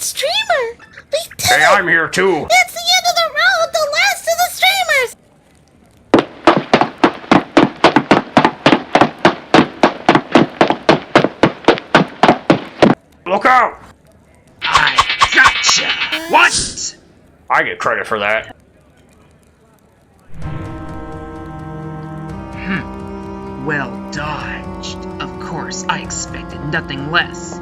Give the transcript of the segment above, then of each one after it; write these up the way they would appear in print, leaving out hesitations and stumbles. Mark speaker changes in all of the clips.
Speaker 1: streamer! We did
Speaker 2: Hey,
Speaker 1: it!
Speaker 2: I'm here too!
Speaker 1: It's the end of the road! The last of the streamers!
Speaker 2: Look out!
Speaker 3: I gotcha!
Speaker 2: What? I get credit for that.
Speaker 3: Well dodged. Of course, I expected nothing less.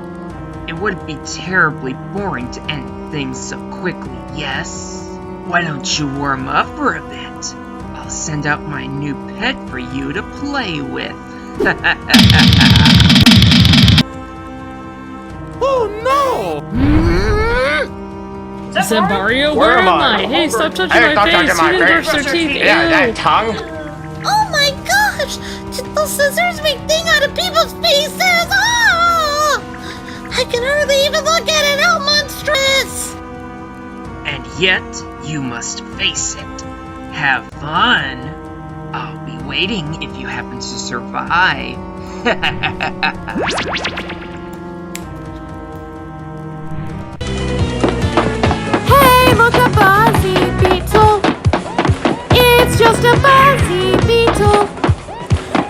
Speaker 3: It would be terribly boring to end things so quickly, yes? Why don't you warm up for a bit? I'll send out my new pet for you to play with.
Speaker 4: Oh no!
Speaker 5: Zambario,
Speaker 2: Where
Speaker 5: where
Speaker 2: am
Speaker 5: am
Speaker 2: I?
Speaker 5: I? Hey, stop touching
Speaker 2: Hey,
Speaker 5: my
Speaker 2: stop
Speaker 5: face!
Speaker 2: touching my
Speaker 5: You didn't
Speaker 2: face.
Speaker 5: brush your teeth!
Speaker 2: Yeah,
Speaker 5: Ew.
Speaker 2: that tongue.
Speaker 1: Oh my gosh! Did those scissors make thing out of people's faces? Oh! I can hardly even look at it! How monstrous!
Speaker 3: And yet, you must face it. Have fun. I'll be waiting if you happen to survive.
Speaker 6: Hey, look a buzzy beetle. It's just a buzzy beetle.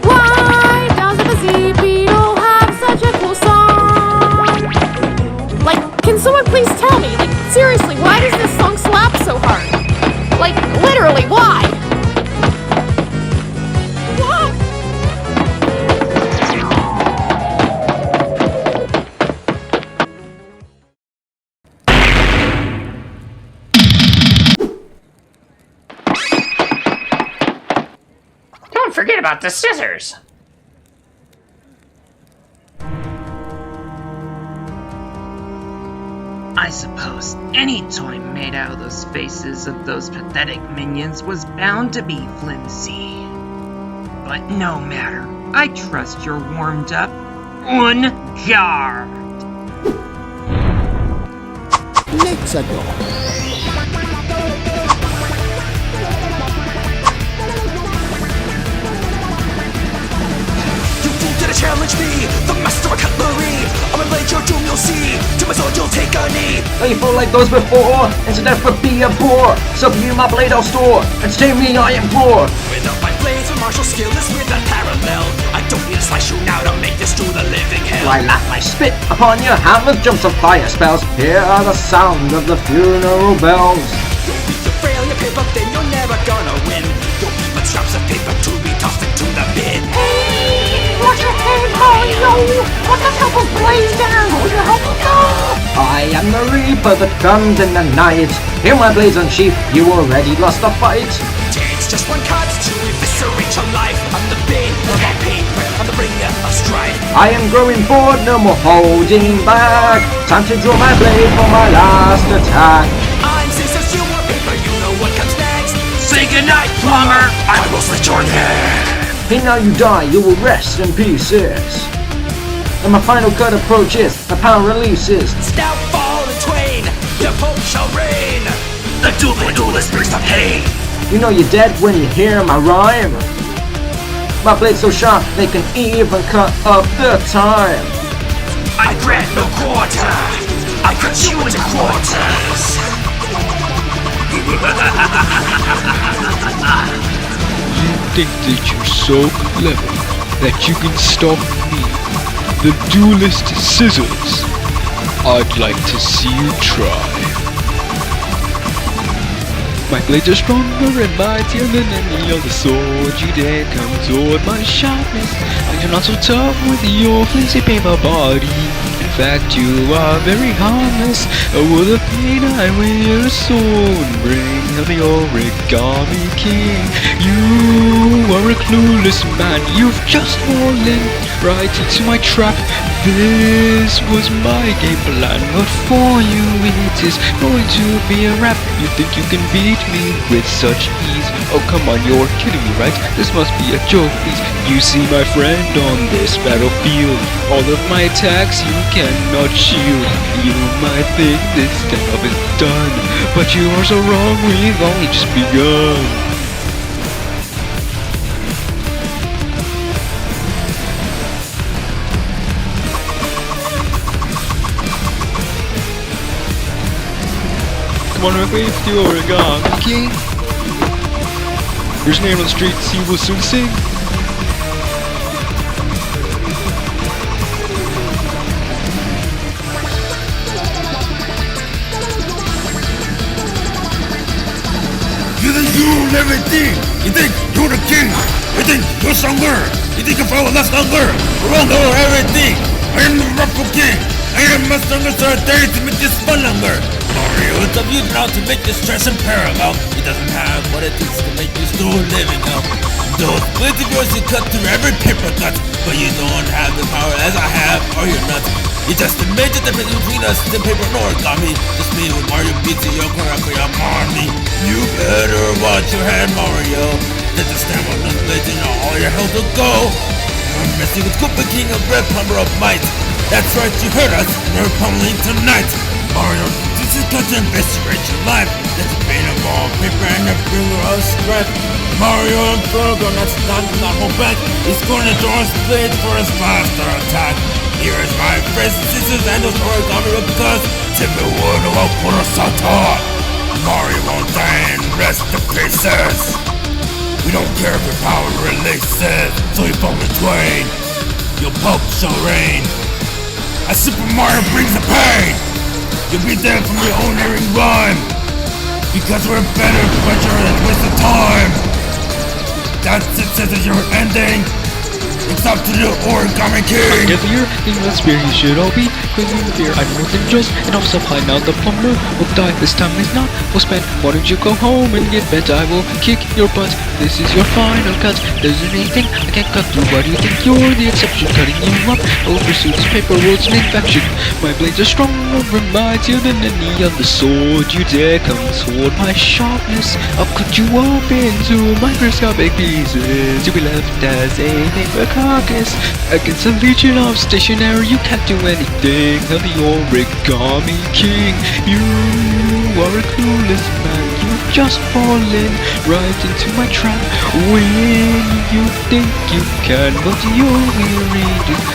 Speaker 6: Why does a buzzy beetle have such a cool song? Like, can someone please tell me? Like, seriously, why does this song slap so hard? Like, literally, why? What?
Speaker 2: Don't forget about the scissors.
Speaker 3: I suppose any toy made out of those faces of those pathetic minions was bound to be flimsy. But no matter, I trust you're warmed up. Un guard!
Speaker 4: Let's go.
Speaker 7: Challenge me, the master of cutlery. I'm gonna blade your doom, you'll see. To my sword, you'll take a knee.
Speaker 8: Faithful like those before, instead of be a poor. So view my blade I'll store, and stay me I implore.
Speaker 7: Without my blades, my martial skill is without parallel. I don't need to slice you now to make this to the living hell.
Speaker 8: I laugh, I spit upon your hammer, jumps of fire spells. Hear the sound of the funeral bells.
Speaker 7: You'll be the frail your paper, then you're never gonna win. You'll be but scraps of paper to be tossed into the bin.
Speaker 6: Watch your head, Mario! What the hell was blazed down? Will you help me go?
Speaker 8: I am the reaper that comes in the night. Hear my blades unsheathed, you already lost the fight.
Speaker 7: Takes just one cut to eviscerate your life. I'm the bane of all pain, I'm the bringer of strife.
Speaker 8: I am growing bored, no more holding back. Time to draw my blade for my last attack.
Speaker 7: I'm scissors, you want paper, you know what comes next.
Speaker 3: Say goodnight, plumber!
Speaker 7: I will slit your neck.
Speaker 8: Hey, now you die, you will rest in pieces. And my final cut approaches, my power releases.
Speaker 7: Snout fall in twain, your hope shall reign. The duelist brings the pain.
Speaker 8: You know you're dead when you hear my rhyme. My blade's so sharp, they can even cut up the time.
Speaker 7: I grant no quarter, I cut you into quarters.
Speaker 9: You think that you're so clever that you can stop me, the duelist scissors? I'd like to see you try. My blades are stronger and mightier than any other sword. You dare come toward my sharpness, and you're not so tough with your flimsy paper body. In fact, you are very harmless. With a pain I will soon bring the Origami King. You are a clueless man. You've just fallen right into my trap. This was my game plan, but for you it is going to be a wrap. You think you can beat me with such ease? Oh come on, you're kidding me, right? This must be a joke, please. You see my friend on this battlefield, all of my attacks you cannot shield. You might think this stuff is done, but you are so wrong, we've only just begun. Wanna wave the Origami King? There's a name on the streets you will soon sing.
Speaker 7: You think you rule everything? You think you're the king? You think you're stronger? You think you follow less longer? Run over everything! I am the rightful king! I am my strongest authority to make this fun longer! Mario, it's up to you now to make this stress unparalleled. He doesn't have what it takes to make you still living out. Those blades of yours you cut through every paper cut, but you don't have the power as I have, or you're nuts. You just a major difference between us and paper and origami. Just me with Mario beats and your Korakura Marmy. You better watch your hand, Mario. Let the stamp on those blades and all your health will go. You're messing with Koopa King of Red Plumber of Might. That's right, you heard us. We're pummeling tonight. Mario, this is going to investigate your life. That's the pain of all paper and the finger of strife. Mario and Frodo, that's not hold back. He's going to draw his blade for his faster attack. Here is my first scissors and those origami replicas. Timmy would walk for a Sata. Mario won't die and rest the pieces. We don't care if your power releases, so you fall in twain. Your pulp shall reign. As Super Mario brings the pain. You'll be there from your own erring rhyme. Because we're better pleasure than waste of time. That's it, says it's your ending. It's up to the Origami King!
Speaker 9: Together here, in that spirit you should all be. Crazy in the fear, I'm more than just enough supply. Now the plumber will die, this time is not well spent. Why don't you go home and get bent? I will kick your butt. This is your final cut. There's anything I can't cut through. Why do you think you're the exception? Cutting you up, I will pursue this paper world's an infection. My blades are stronger and mightier than any other sword. You dare come toward my sharpness. I'll cut you up into microscopic pieces. You'll be left as a paper carcass. Against a legion of stationery, you can't do anything. I'm the Origami King. You are a clueless man. You've just fallen right into my trap. When you think you can, but you really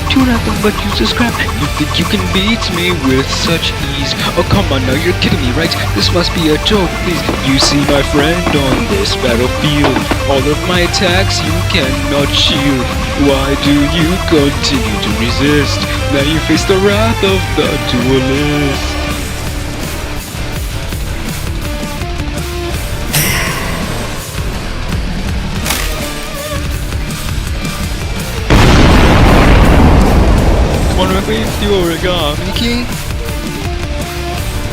Speaker 9: do nothing but use a scrap. You think you can beat me with such ease? Oh come on now, you're kidding me, right? This must be a joke, please. You see my friend on this battlefield. All of my attacks you cannot shield. Why do you continue to resist? Now you face the wrath of the duelist. Wanna wave the Origami King?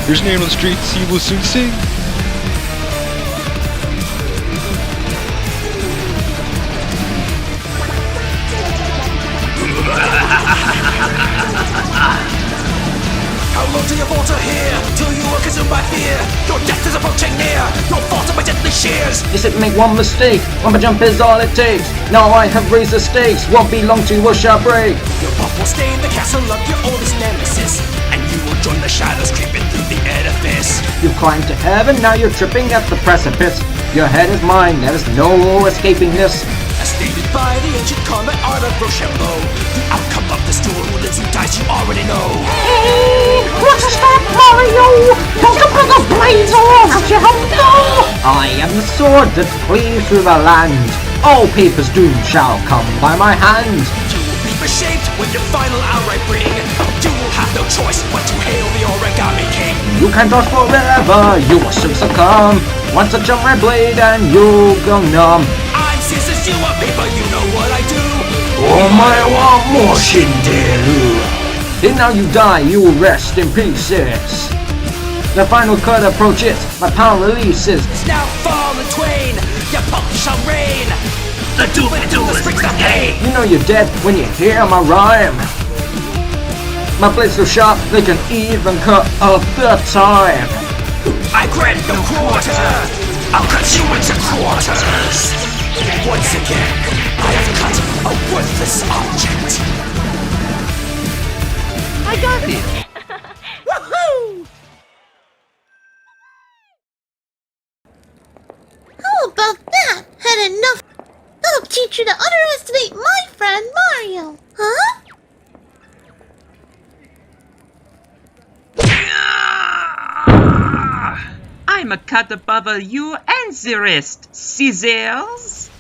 Speaker 9: There's a name on the streets you will soon sing.
Speaker 7: How long do you falter here? Till you are consumed by fear. Your death is approaching near. You'll fall to my deadly shears.
Speaker 8: You should make one mistake. One jump is all it takes. Now I have raised the stakes. What belong to you shall break.
Speaker 7: Your buff will stain the castle of your oldest nemesis, and you will join the shadows creeping through the edifice.
Speaker 8: You climbed to heaven, now you're tripping at the precipice. Your head is mine, there is no escaping this.
Speaker 7: As stated by the ancient combat art of Rochambeau, the outcome of this duel who lives, who dies, you already know.
Speaker 1: Hey, what's a stop, Mario? Don't you put the blades all over your no!
Speaker 8: I am the sword that cleaves through the land. All paper's doom shall come by my hand.
Speaker 7: You will be reshaped with your final outright bring. You will have no choice but to hail the Origami King.
Speaker 8: You can't dodge forever, you will soon succumb. Once I jump my blade and you'll go numb.
Speaker 7: I'm scissors, you are paper, you know what I do.
Speaker 8: Oh my wa more shinderu. And now you die, you will rest in pieces. The final cut approaches, my power releases.
Speaker 7: Now fall in twain, your pulp shall reign. The duelist brings the pain.
Speaker 8: You know you're dead when you hear my rhyme. My blade's so sharp, they can even cut up the time.
Speaker 7: I grant no quarter. I'll cut you into quarters. Once again, I have cut a worthless object.
Speaker 6: I got it!
Speaker 1: Woohoo! How about that? Had enough? I'll teach you to underestimate my friend Mario. Huh?
Speaker 3: I'm a cut above you and the rest. Scissors?